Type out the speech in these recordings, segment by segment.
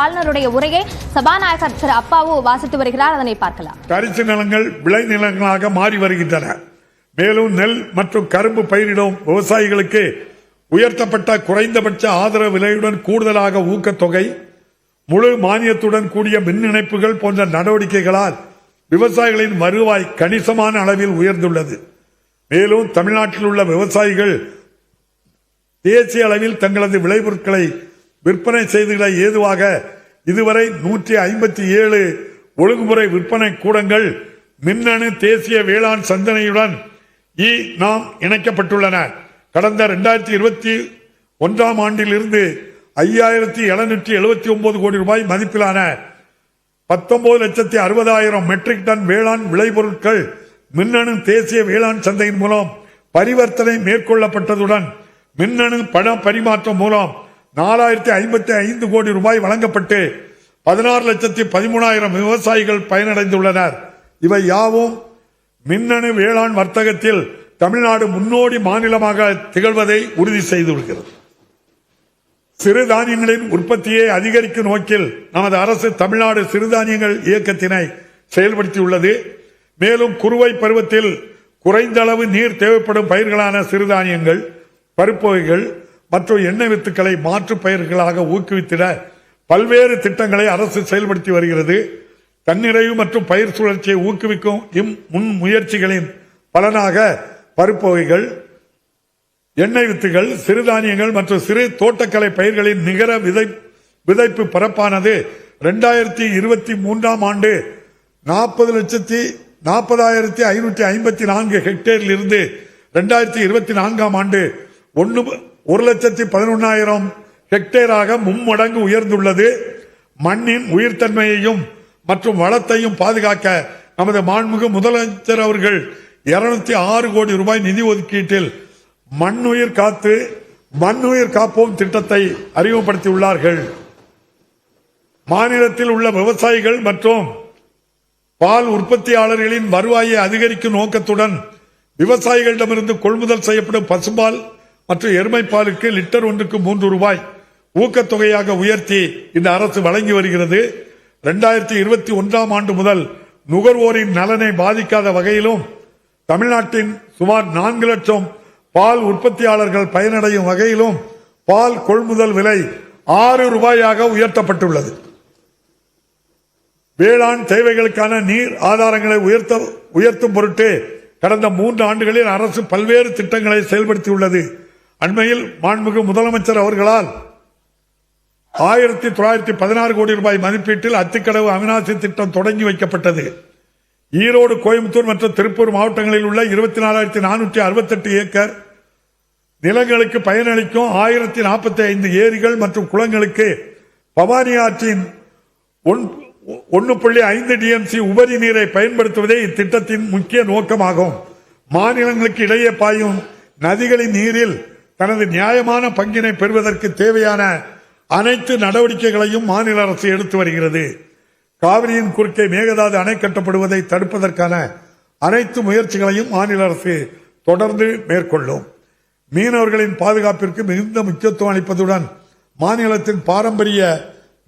ஆளுநருடைய உரையை சபாநாயகர் திரு அப்பாவு வாசித்து வருகிறார். அதனை பார்க்கலாம். தரிசு நிலங்கள் விளை நிலங்களாக மாறி வருகின்றன. மேலும் நெல் மற்றும் கரும்பு பயிரிடும் விவசாயிகளுக்கு உயர்த்தப்பட்ட குறைந்தபட்ச ஆதரவு விலையுடன் கூடுதலாக ஊக்கத்தொகை, முழு மானியத்துடன் கூடிய மின் இணைப்புகள் போன்ற நடவடிக்கைகளால் விவசாயிகளின் வருவாய் கணிசமான அளவில் உயர்ந்துள்ளது. மேலும் தமிழ்நாட்டில் உள்ள விவசாயிகள் தேசிய அளவில் தங்களது விளைபொருட்களை விற்பனை செய்துள்ள ஏதுவாக இதுவரை 157 ஒழுங்குமுறை விற்பனை கூடங்கள் மின்னணு தேசிய வேளாண் சந்தனையுடன் நாம் இணைக்கப்பட்டுள்ளன. கடந்த 2021 ஆண்டில் இருந்து 5779 கோடி ரூபாய் மதிப்பிலான 19,60,000 மெட்ரிக் டன் வேளாண் விளைபொருட்கள் மின்னணு தேசிய வேளாண் சந்தையின் மூலம் பரிவர்த்தனை மேற்கொள்ளப்பட்டதுடன் மின்னணு பண பரிமாற்றம் மூலம் 4055 கோடி ரூபாய் வழங்கப்பட்டு 16,13,000 விவசாயிகள் பயனடைந்துள்ளனர். இவை யாவும் மின்னணு வேளாண் வர்த்தகத்தில் தமிழ்நாடு முன்னோடி மாநிலமாக திகழ்வதை உறுதி செய்துள்ளது. சிறுதானியங்களின் உற்பத்தியை அதிகரிக்கும் நோக்கில் நமது அரசு தமிழ்நாடு சிறுதானியங்கள் இயக்கத்தினை செயல்படுத்தியுள்ளது. மேலும் குறுவை பருவத்தில் குறைந்த அளவு நீர் தேவைப்படும் பயிர்களான சிறுதானியங்கள், பருப்பு வகைகள் மற்றும் எண்ணெய் வித்துக்களை மாற்று பயிர்களாக ஊக்குவித்திட பல்வேறு திட்டங்களை அரசு செயல்படுத்தி வருகிறது. தன்னிறைவு மற்றும் பயிர் சுழற்சியை ஊக்குவிக்கும் முன் முயற்சிகளின் பலனாக பருப்பு வகைகள், எண்ணெய் வித்துகள், சிறுதானியங்கள் மற்றும் சிறு தோட்டக்கலை பயிர்களின் நிகர விதைப்பு பரப்பானது 2023 ஆண்டு 40,40,554 ஹெக்டேரில் இருந்து 2024 ஆண்டு 1,11,000 ஹெக்டேராக மும்மடங்கு உயர்ந்துள்ளது. மண்ணின் உயிர்த்தன்மையையும் மற்றும் வளத்தையும் பாதுகாக்க நமது மாண்புமிகு முதலமைச்சர் அவர்கள் 206 கோடி ரூபாய் நிதி ஒதுக்கீட்டில் மண்ணுயிர் காத்து மண்ணுயிர் காப்போம் திட்டத்தை அறிமுகப்படுத்தியுள்ளார்கள். மாநிலத்தில் உள்ள விவசாயிகள் மற்றும் பால் உற்பத்தியாளர்களின் வருவாயை அதிகரிக்கும் நோக்கத்துடன் விவசாயிகளிடமிருந்து கொள்முதல் செய்யப்படும் பசும்பால் மற்றும் எருமைப்பாலுக்கு லிட்டர் ஒன்றுக்கு 3 ரூபாய் ஊக்கத்தொகையாக உயர்த்தி இந்த அரசு வழங்கி வருகிறது. 2021 ஆண்டு முதல் நுகர்வோரின் நலனை பாதிக்காத வகையிலும் தமிழ்நாட்டின் சுமார் 4 லட்சம் பால் உற்பத்தியாளர்கள் பயனடையும் வகையிலும் பால் கொள்முதல் விலை 6 ரூபாயாக உயர்த்தப்பட்டுள்ளது. வேளாண் தேவைகளுக்கான நீர் ஆதாரங்களை உயர்த்தும் பொருட்டு கடந்த 3 ஆண்டுகளில் அரசு பல்வேறு திட்டங்களை செயல்படுத்தியுள்ளது. அண்மையில் மாண்புமிகு முதலமைச்சர் அவர்களால் 1916 கோடி ரூபாய் மதிப்பீட்டில் அத்திக்கடவு அவிநாசி திட்டம் தொடங்கி வைக்கப்பட்டது. ஈரோடு, கோயம்புத்தூர் மற்றும் திருப்பூர் மாவட்டங்களில் உள்ள 24,468 ஏக்கர் நிலங்களுக்கு பயனளிக்கும் 1045 ஏரிகள் மற்றும் குளங்களுக்கு பவானி ஆற்றின் 1.5 டிஎம்சி உபரி நீரை பயன்படுத்துவதே இத்திட்டத்தின் முக்கிய நோக்கமாகும். மாநிலங்களுக்கு இடையே பாயும் நதிகளின் நீரில் தனது நியாயமான பங்கினை பெறுவதற்கு தேவையான அனைத்து நடவடிக்கைகளையும் மாநில அரசு எடுத்து வருகிறது. காவிரியின் குறுக்கே மேகதாது அணை கட்டப்படுவதை தடுப்பதற்கான அனைத்து முயற்சிகளையும் மாநில அரசு தொடர்ந்து மேற்கொள்ளும். மீனவர்களின் பாதுகாப்பிற்கு மிகுந்த முக்கியத்துவம் அளிப்பதுடன் மாநிலத்தின் பாரம்பரிய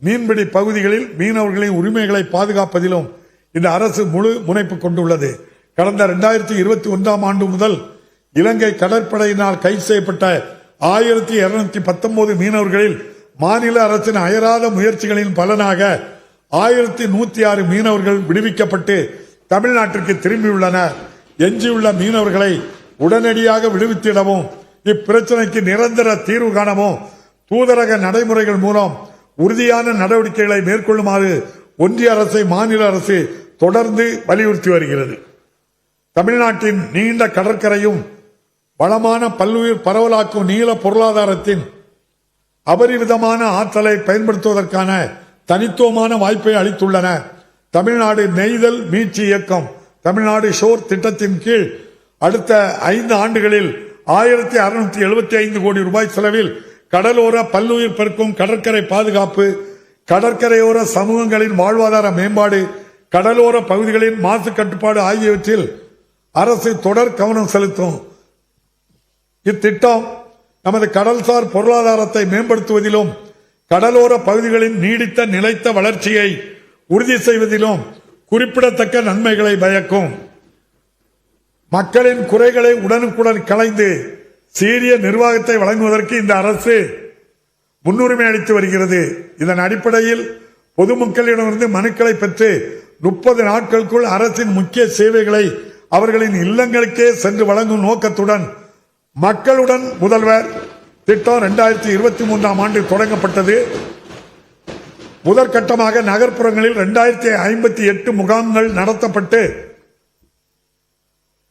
மீன்பிடி பகுதிகளில் மீனவர்களின் உரிமைகளை பாதுகாப்பதிலும் இந்த அரசு முழு முனைப்பு கொண்டுள்ளது. கடந்த 2021 ஆண்டு முதல் இலங்கை கடற்படையினால் கைது செய்யப்பட்ட 1219 மீனவர்களில் மாநில அரசின் அயராத முயற்சிகளின் பலனாக 1106 மீனவர்கள் விடுவிக்கப்பட்டு தமிழ்நாட்டிற்கு திரும்பியுள்ளனர். எஞ்சியுள்ள மீனவர்களை உடனடியாக விடுவித்திடவும் இப்பிரச்சனைக்கு நிரந்தர தீர்வு காணவும் தூதரக நடைமுறைகள் மூலம் உறுதியான நடவடிக்கைகளை மேற்கொள்ளுமாறு ஒன்றிய அரசை மாநில அரசு தொடர்ந்து வலியுறுத்தி வருகிறது. தமிழ்நாட்டின் நீண்ட கடற்கரையும் வளமான பல்லுயிர் பரவலாக்கும் நீள பொருளாதாரத்தின் அபரிவிதமான ஆற்றலை பயன்படுத்துவதற்கான தனித்துவமான வாய்ப்பை அளித்துள்ளன. தமிழ்நாடு நெய்தல் மீட்சி இயக்கம் தமிழ்நாடு ஷோர் திட்டத்தின் கீழ் அடுத்த 5 ஆண்டுகளில் 1675 கோடி ரூபாய் செலவில் கடலோர பல்லுயிர் பெருக்கும் கடற்கரை பாதுகாப்பு, கடற்கரையோர சமூகங்களின் வாழ்வாதார மேம்பாடு, கடலோர பகுதிகளின் மாசு கட்டுப்பாடு ஆகியவற்றில் அரசு தொடர் கவனம் செலுத்தும். இத்திட்டம் நமது கடல்சார் பொருளாதாரத்தை மேம்படுத்துவதிலும் கடலோர பகுதிகளின் நீடித்த நிலைத்த வளர்ச்சியை உறுதி செய்வதிலும் குறிப்பிடத்தக்க நன்மைகளை பயக்கும். மக்களின் குறைகளை உடனுக்குடன் களைந்து சீரிய நிர்வாகத்தை வழங்குவதற்கு இந்த அரசு முன்னுரிமை அளித்து வருகிறது. இதன் அடிப்படையில் பொதுமக்களிடமிருந்து மனுக்களை பெற்று 30 நாட்களுக்குள் அரசின் முக்கிய சேவைகளை அவர்களின் இல்லங்களுக்கே சென்று வழங்கும் நோக்கத்துடன் மக்களுடன் முதல்வர் திட்டம் 2023ஆம் ஆண்டு தொடங்கப்பட்டது. முதற்கட்டமாக நகர்ப்புறங்களில் 2058 முகாம்கள் நடத்தப்பட்டு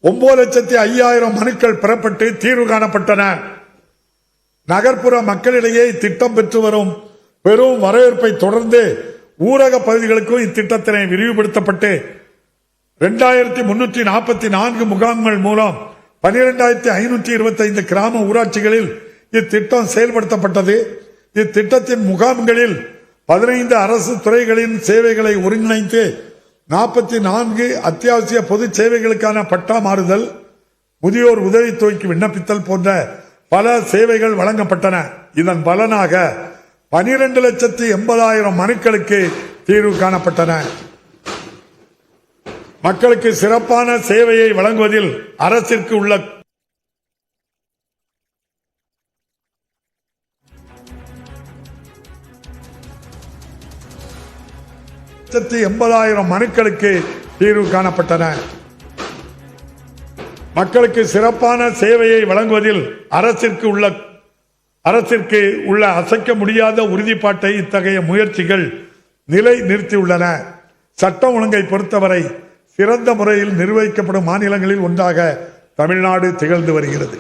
9,05,000 மனுக்கள் பெறப்பட்டு தீர்வு காணப்பட்டன. நகர்ப்புற மக்களிடையே இத்திட்டம் பெற்று வரும் பெரும் வரவேற்பை தொடர்ந்து ஊரக பகுதிகளுக்கும் இத்திட்டத்தினை விரிவுபடுத்தப்பட்டு 2344 முகாம்கள் மூலம் 12,525 கிராம ஊராட்சிகளில் இத்திட்டம் செயல்படுத்தப்பட்டது. இத்திட்டத்தின் முகாம்களில் 15 அரசு துறைகளின் சேவைகளை ஒருங்கிணைத்து 44 அத்தியாவசிய பொது சேவைகளுக்கான பட்டா மாறுதல், முதியோர் உதவித்தொகைக்கு விண்ணப்பித்தல் போன்ற பல சேவைகள் வழங்கப்பட்டன. இதன் பலனாக 12,80,000 மனுக்களுக்கு தீர்வு காணப்பட்டன. மக்களுக்கு சிறப்பான சேவையை வழங்குவதில் அரசிற்கு உள்ள 80,000 மனுக்களுக்கு தீர்வு காணப்பட்டன. மக்களுக்கு சிறப்பான சேவையை வழங்குவதில் அரசிற்கு உள்ள அசைக்க முடியாத உறுதிப்பாட்டை இத்தகைய முயற்சிகள் நிலை நிறுத்தியுள்ளன. சட்டம் ஒழுங்கை பொறுத்தவரை சிறந்த முறையில் நிர்வகிக்கப்படும் மாநிலங்களில் ஒன்றாக தமிழ்நாடு திகழ்ந்து வருகிறது.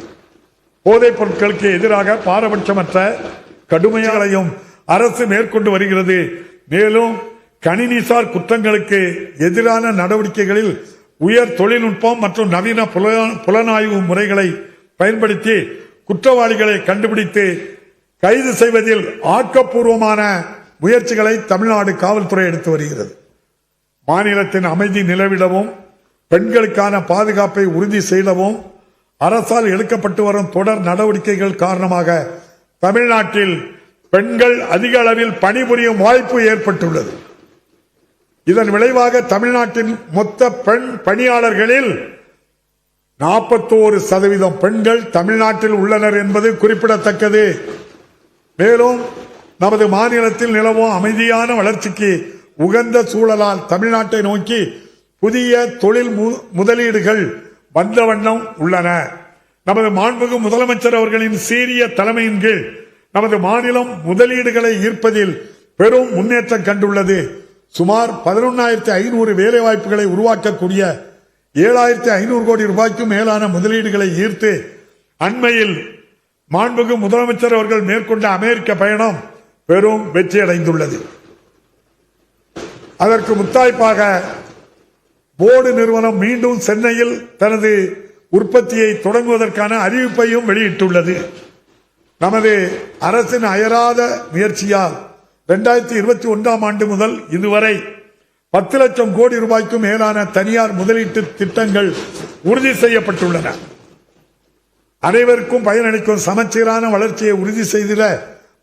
போதைப் பொருட்களுக்கு எதிராக பாரபட்சமற்ற கடுமைகளையும் அரசு மேற்கொண்டு வருகிறது. மேலும் கணினிசார் குற்றங்களுக்கு எதிரான நடவடிக்கைகளில் உயர் தொழில்நுட்பம் மற்றும் நவீன புலனாய்வு முறைகளை பயன்படுத்தி குற்றவாளிகளை கண்டுபிடித்து கைது செய்வதில் ஆக்கப்பூர்வமான முயற்சிகளை தமிழ்நாடு காவல்துறை எடுத்து வருகிறது. மாநிலத்தின் அமைதி நிலவிடவும் பெண்களுக்கான பாதுகாப்பை உறுதி செய்யவும் அரசால் எடுக்கப்பட்டு வரும் தொடர் நடவடிக்கைகள் காரணமாக தமிழ்நாட்டில் பெண்கள் அதிக அளவில் பணிபுரியும் வாய்ப்பு ஏற்பட்டுள்ளது. இதன் விளைவாக தமிழ்நாட்டின் மொத்த பெண் பணியாளர்களில் 41% பெண்கள் தமிழ்நாட்டில் உள்ளனர் என்பது குறிப்பிடத்தக்கது. மேலும் நமது மாநிலத்தில் நிலவும் அமைதியான வளர்ச்சிக்கு உகந்த சூழலால் தமிழ்நாட்டை நோக்கி புதிய தொழில் முதலீடுகள் வந்த வண்ணம் உள்ளன. நமது மாண்புமிகு முதலமைச்சர் அவர்களின் சீரிய தலைமையின் கீழ் நமது மாநிலம் முதலீடுகளை ஈர்ப்பதில் பெரும் முன்னேற்றம் கண்டுள்ளது. சுமார் 11,500 வேலைவாய்ப்புகளை உருவாக்கக்கூடிய 7,500 கோடி ரூபாய்க்கும் மேலான முதலீடுகளை ஈர்த்து அண்மையில் மாண்புமிகு முதலமைச்சர் அவர்கள் மேற்கொண்ட அமெரிக்க பயணம் பெரும் வெற்றியடைந்துள்ளது. அதற்கு முத்தாய்ப்பாக போர்டு நிறுவனம் மீண்டும் சென்னையில் தனது உற்பத்தியை தொடங்குவதற்கான அறிவிப்பையும் வெளியிட்டுள்ளது. நமது அரசின் அயராத முயற்சியால் 2021ஆம் ஆண்டு முதல் இதுவரை 10 லட்சம் கோடி ரூபாய்க்கும் மேலான தனியார் முதலீட்டு திட்டங்கள் உறுதி செய்யப்பட்டுள்ளன. அனைவருக்கும் பயனளிக்கும் சமச்சீரான வளர்ச்சியை உறுதி செய்திட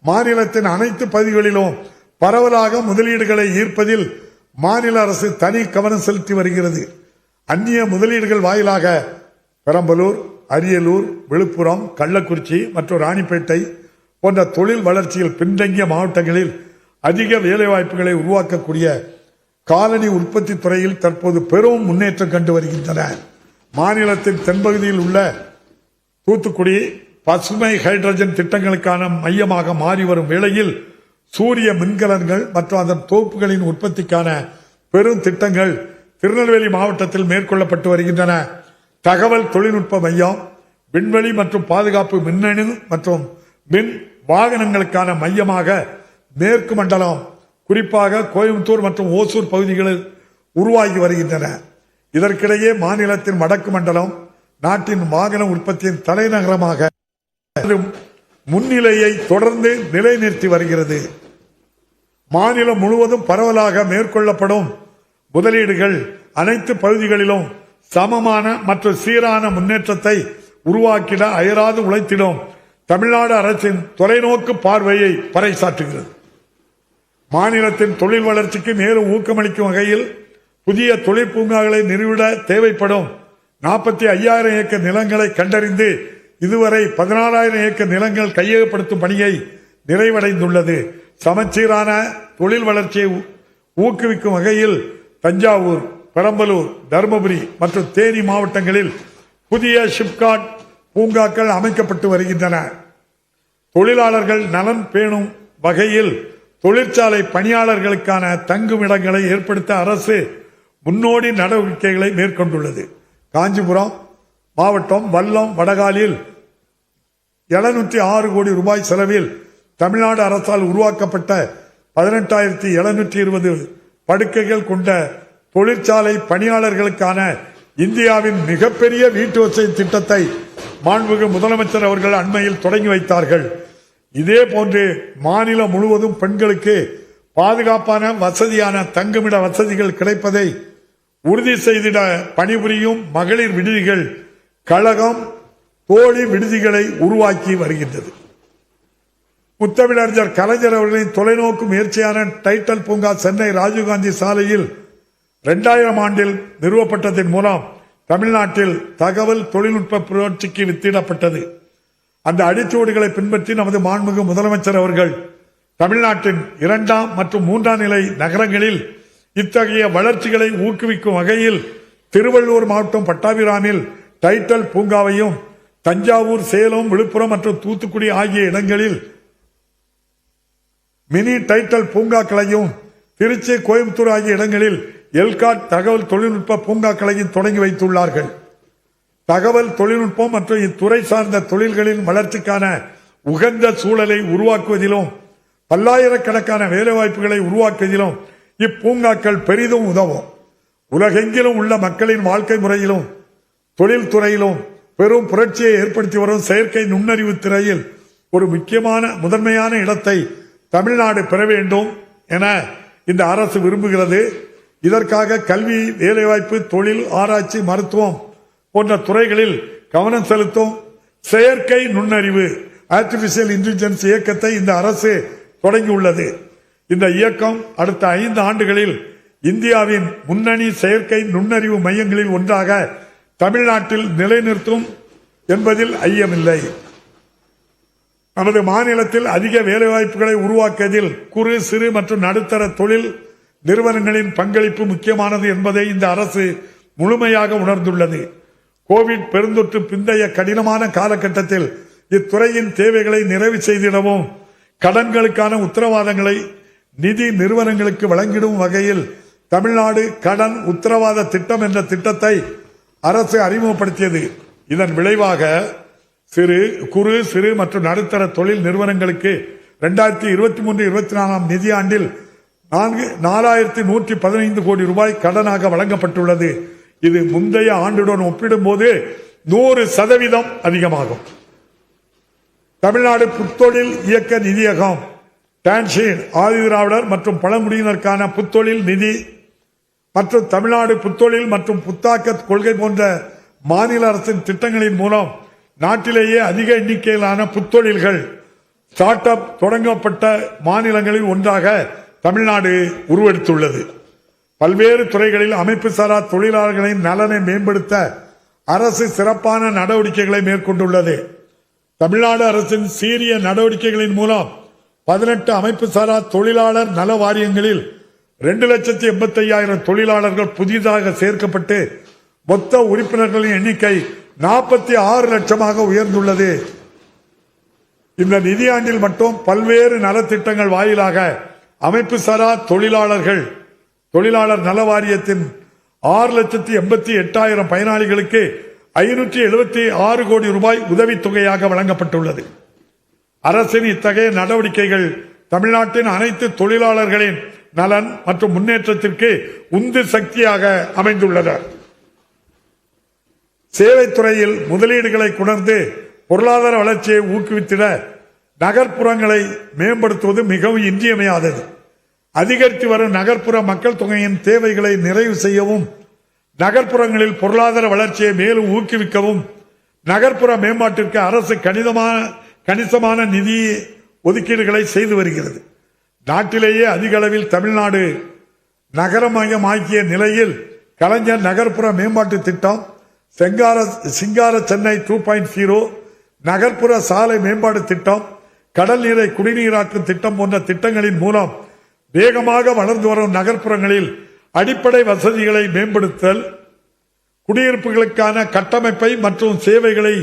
மாநிலத்தின் அனைத்து பகுதிகளிலும் பரவலாக முதலீடுகளை ஈர்ப்பதில் மாநில அரசு தனி கவனம் செலுத்தி வருகிறது. அந்நிய முதலீடுகள் வாயிலாக பெரம்பலூர், அரியலூர், விழுப்புரம், கள்ளக்குறிச்சி மற்றும் ராணிப்பேட்டை போன்ற தொழில் வளர்ச்சியில் பின்தங்கிய மாவட்டங்களில் அதிக வேலைவாய்ப்புகளை உருவாக்கக்கூடிய காலனி உற்பத்தி துறையில் தற்போது பெரும் முன்னேற்றம் கண்டு வருகின்றன. மாநிலத்தின் தென்பகுதியில் உள்ள தூத்துக்குடி பசுமை ஹைட்ரஜன் திட்டங்களுக்கான மையமாக மாறி வரும் வேளையில் சூரிய மின்கலன்கள் மற்றும் அதன் தொகுப்புகளின் உற்பத்திக்கான பெரும் திட்டங்கள் திருநெல்வேலி மாவட்டத்தில் மேற்கொள்ளப்பட்டு வருகின்றன. தகவல் தொழில்நுட்ப மையம், விண்வெளி மற்றும் பாதுகாப்பு மின்னணு மற்றும் மின் வாகனங்களுக்கான மையமாக மேற்கு மண்டலம், குறிப்பாக கோயம்புத்தூர் மற்றும் ஓசூர் பகுதிகளில் உருவாகி வருகின்றன. இதற்கிடையே மாநிலத்தின் வடக்கு மண்டலம் நாட்டின் வாகன உற்பத்தியின் தலைநகரமாக முன்னிலையை தொடர்ந்து நிலைநிறுத்தி வருகிறது. மாநிலம் முழுவதும் பரவலாக மேற்கொள்ளப்படும் முதலீடுகள் அனைத்து பகுதிகளிலும் சமமான மற்றும் சீரான முன்னேற்றத்தை உருவாக்கிட அயராது உழைத்திடும் தமிழ்நாடு அரசின் தொலைநோக்கு பார்வையை பறைசாற்றுகிறது. மாநிலத்தின் தொழில் வளர்ச்சிக்கு மேலும் ஊக்கமளிக்கும் வகையில் புதிய தொழிற்பூங்காக்களை நிறுவிட தேவைப்படும் 45,000 ஏக்கர் நிலங்களை கண்டறிந்து இதுவரை 16,000 ஏக்கர் நிலங்கள் கையகப்படுத்தும் பணியை நிறைவடைந்துள்ளது. சமச்சீரான தொழில் வளர்ச்சியை ஊக்குவிக்கும் வகையில் தஞ்சாவூர், பெரம்பலூர், தருமபுரி மற்றும் தேனி மாவட்டங்களில் புதிய ஷிப்காட் பூங்காக்கள் அமைக்கப்பட்டு வருகின்றன. தொழிலாளர்கள் நலன் பேணும் வகையில் தொழிற்சாலை பணியாளர்களுக்கான தங்குமிடங்களை ஏற்படுத்த அரசு முன்னோடி நடவடிக்கைகளை மேற்கொண்டுள்ளது. காஞ்சிபுரம் மாவட்டம் வல்லம் வடகாலில் 706 கோடி ரூபாய் செலவில் தமிழ்நாடு அரசால் உருவாக்கப்பட்ட 18,720 படுக்கைகள் கொண்ட தொழிற்சாலை பணியாளர்களுக்கான இந்தியாவின் மிகப்பெரிய வீட்டு வசதி திட்டத்தை மாண்புமிகு முதலமைச்சர் அவர்கள் அண்மையில் தொடங்கி வைத்தார்கள். இதே போன்று மாநிலம் முழுவதும் பெண்களுக்கு பாதுகாப்பான வசதியான தங்குமிட வசதிகள் கிடைப்பதை உறுதி செய்திட பணிபுரியும் மகளிர் விடுதிகள் கழகம் தோழி விடுதிகளை உருவாக்கி வருகின்றது. முத்தமிழறிஞர் கலைஞர் அவர்களின் தொலைநோக்கு முயற்சியான டைட்டல் பூங்கா சென்னை ராஜீவ்காந்தி சாலையில் 2000 ஆண்டில் நிறுவப்பட்டதன் மூலம் தமிழ்நாட்டில் தகவல் தொழில்நுட்ப புரட்சிக்கு வித்திடப்பட்டது. அந்த அடிச்சுவடுகளை பின்பற்றி நமது மாண்புமிகு முதலமைச்சர் அவர்கள் தமிழ்நாட்டின் 2ஆம் மற்றும் 3ஆம் நிலை நகரங்களில் இத்தகைய வளர்ச்சிகளை ஊக்குவிக்கும் வகையில் திருவள்ளூர் மாவட்டம் பட்டாபிராமில் டைட்டல் பூங்காவையும், தஞ்சாவூர், சேலம், விழுப்புரம் மற்றும் தூத்துக்குடி ஆகிய இடங்களில் மினி டைட்டல் பூங்காக்களையும், திருச்சி, கோயம்புத்தூர் ஆகிய இடங்களில் எல்காட் தகவல் தொழில்நுட்ப பூங்காக்களையும் தொடங்கி வைத்துள்ளார்கள். தகவல் தொழில்நுட்பம் மற்றும் இத்துறை சார்ந்த தொழில்களின் வளர்ச்சிக்கான உகந்த சூழலை உருவாக்குவதிலும் பல்லாயிரக்கணக்கான வேலைவாய்ப்புகளை உருவாக்குவதிலும் இப்பூங்காக்கள் பெரிதும் உதவும். உலகெங்கிலும் உள்ள மக்களின் வாழ்க்கை முறையிலும் தொழில்துறையிலும் பெரும் புரட்சியை ஏற்படுத்தி வரும் செயற்கை நுண்ணறிவு துறையில் ஒரு முதன்மையான இடத்தை தமிழ்நாடு பெற வேண்டும் என இந்த அரசு விரும்புகிறது. இதற்காக கல்வி, வேலைவாய்ப்பு, தொழில், ஆராய்ச்சி, மருத்துவம் போன்ற துறைகளில் கவனம் செலுத்தும் செயற்கை நுண்ணறிவு ஆர்டிபிஷியல் இன்டெலிஜென்ஸ் இயக்கத்தை இந்த அரசு தொடங்கியுள்ளது. இந்த இயக்கம் அடுத்த 5 ஆண்டுகளில் இந்தியாவின் முன்னணி செயற்கை நுண்ணறிவு மையங்களில் ஒன்றாக தமிழ்நாட்டில் நிலைநிறுத்தும் என்பதில் ஐயமில்லை. நமது மாநிலத்தில் அதிக வேலைவாய்ப்புகளை உருவாக்குவதில் குறு, சிறு மற்றும் நடுத்தர தொழில் நிறுவனங்களின் பங்களிப்பு முக்கியமானது என்பதை இந்த அரசு முழுமையாக உணர்ந்துள்ளது. கோவிட் பெருந்தொற்று பிந்தைய கடினமான காலகட்டத்தில் இத்துறையின் தேவைகளை நிறைவு செய்திடவும் கடன்களுக்கான உத்தரவாதங்களை நிதி நிறுவனங்களுக்கு வழங்கிடும் வகையில் தமிழ்நாடு கடன் உத்தரவாத திட்டம் என்ற திட்டத்தை அரசு அறிமுகப்படுத்தியது. இதன் விளைவாக குறு, சிறு மற்றும் நடுத்தர தொழில் நிறுவனங்களுக்கு 2023-24 நிதியாண்டில் 4,115 கோடி ரூபாய் கடனாக வழங்கப்பட்டுள்ளது. இது முந்தைய ஆண்டுடன் ஒப்பிடும்போது 100% அதிகமாகும். தமிழ்நாடு புத்தொழில் இயக்க நிதியகம், டான்ஷீன், ஆதிதிராவிடர் மற்றும் பழங்குடியினருக்கான புத்தொழில் நிதி மற்றும் தமிழ்நாடு புத்தொழில் மற்றும் புத்தாக்க கொள்கை போன்ற மாநில அரசின் திட்டங்களின் மூலம் நாட்டிலேயே அதிக எண்ணிக்கையிலான புத்தொழில்கள் ஸ்டார்ட் அப் தொடங்கப்பட்ட மாநிலங்களில் ஒன்றாக தமிழ்நாடு உருவெடுத்துள்ளது. பல்வேறு துறைகளில் அமைப்பு சாரா தொழிலாளர்களின் நலனை மேம்படுத்த அரசு சிறப்பான நடவடிக்கைகளை மேற்கொண்டுள்ளது. தமிழ்நாடு அரசின் சீரிய நடவடிக்கைகளின் மூலம் 18 அமைப்பு சாரா தொழிலாளர் நல வாரியங்களில் 2,85,000 தொழிலாளர்கள் புதிதாக சேர்க்கப்பட்டு மொத்த உறுப்பினர்களின் எண்ணிக்கை 46 லட்சமாக உயர்ந்துள்ளது. இந்த நிதியாண்டில் மட்டும் பல்வேறு நலத்திட்டங்கள் வாயிலாக அமைப்பு சாரா தொழிலாளர் நல வாரியத்தின் 6,88,000 பயனாளிகளுக்கு 576 கோடி ரூபாய் உதவித்தொகையாக வழங்கப்பட்டுள்ளது. அரசின் இத்தகைய நடவடிக்கைகள் தமிழ்நாட்டின் அனைத்து தொழிலாளர்களின் நலன் மற்றும் முன்னேற்றத்திற்கு உந்து சக்தியாக அமைந்துள்ளன. சேவைத்துறையில் முதலீடுகளை கொணர்ந்து பொருளாதார வளர்ச்சியை ஊக்குவித்திட நகர்ப்புறங்களை மேம்படுத்துவது மிகவும் இன்றியமையாதது. அதிகரித்து வரும் நகர்ப்புற மக்கள் தொகையின் தேவைகளை நிறைவு செய்யவும், நகர்ப்புறங்களில் பொருளாதார வளர்ச்சியை மேலும் ஊக்குவிக்கவும் நகர்ப்புற மேம்பாட்டிற்கு அரசு கணிசமான நிதி ஒதுக்கீடுகளை செய்து வருகிறது. நாட்டிலேயே அதிக அளவில் தமிழ்நாடு நகரமயமாக்கிய நிலையில் கலைஞர் நகர்ப்புற மேம்பாட்டு திட்டம், சிங்கார சென்னை 2.0, நகர்ப்புற சாலை மேம்பாடு திட்டம், கடல் நீரை குடிநீராக்கும் திட்டம் போன்ற திட்டங்களின் மூலம் வேகமாக வளர்ந்து வரும் நகர்ப்புறங்களில் அடிப்படை வசதிகளை மேம்படுத்தல், குடியிருப்புகளுக்கான கட்டமைப்பை மற்றும் சேவைகளை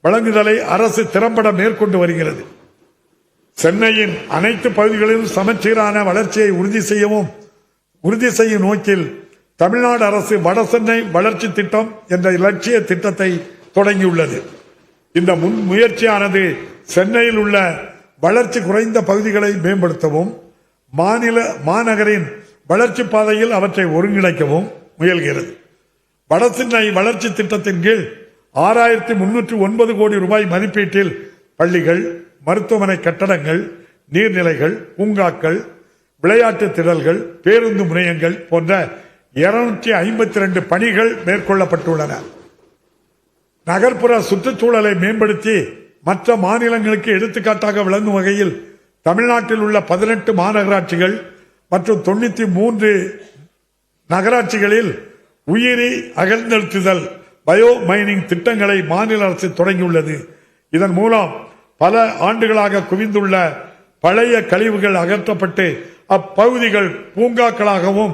வழங்குதலை அரசு திறம்பட மேற்கொண்டு வருகிறது. சென்னையின் அனைத்து பகுதிகளிலும் சமச்சீரான வளர்ச்சியை உறுதி செய்யும் நோக்கில் தமிழ்நாடு அரசு வடசென்னை வளர்ச்சி திட்டம் என்ற இலட்சிய திட்டத்தை தொடங்கியுள்ளது. இந்த முயற்சியானது சென்னையில் உள்ள வளர்ச்சி குறைந்த பகுதிகளை மேம்படுத்தவும் மாநகரின் வளர்ச்சி பாதையில் அவற்றை ஒருங்கிணைக்கவும் முயல்கிறது. வடசென்னை வளர்ச்சி திட்டத்தின் கீழ் 6309 கோடி ரூபாய் மதிப்பீட்டில் பள்ளிகள், மருத்துவமனை கட்டடங்கள், நீர்நிலைகள், பூங்காக்கள், விளையாட்டு திடல்கள், பேருந்து முனையங்கள் போன்ற 252 பணிகள் மேற்கொள்ளப்பட்டுள்ளன. நகர்ப்புற சுற்றுச்சூழலை மேம்படுத்தி மற்ற மாநிலங்களுக்கு எடுத்துக்காட்டாக விளங்கும் வகையில் தமிழ்நாட்டில் உள்ள 18 மாநகராட்சிகள் மற்றும் 93 நகராட்சிகளில் உயிரி அகழ்ந்தெழுத்துதல் பயோ மைனிங் திட்டங்களை மாநில அரசு தொடங்கியுள்ளது. இதன் மூலம் பல ஆண்டுகளாக குவிந்துள்ள பழைய கழிவுகள் அகற்றப்பட்டு அப்பகுதிகள் பூங்காக்களாகவும்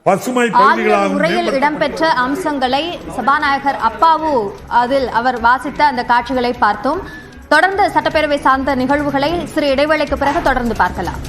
பசுமை பகுதிகளாகவும் உரையில் இடம்பெற்ற அம்சங்களை சபாநாயகர் அப்பாவு அதில் அவர் வாசித்த அந்த காட்சிகளை பார்த்தோம். தொடர்ந்து சட்டப்பேரவை சார்ந்த நிகழ்வுகளை சிறு இடைவேளைக்கு பிறகு தொடர்ந்து பார்க்கலாம்.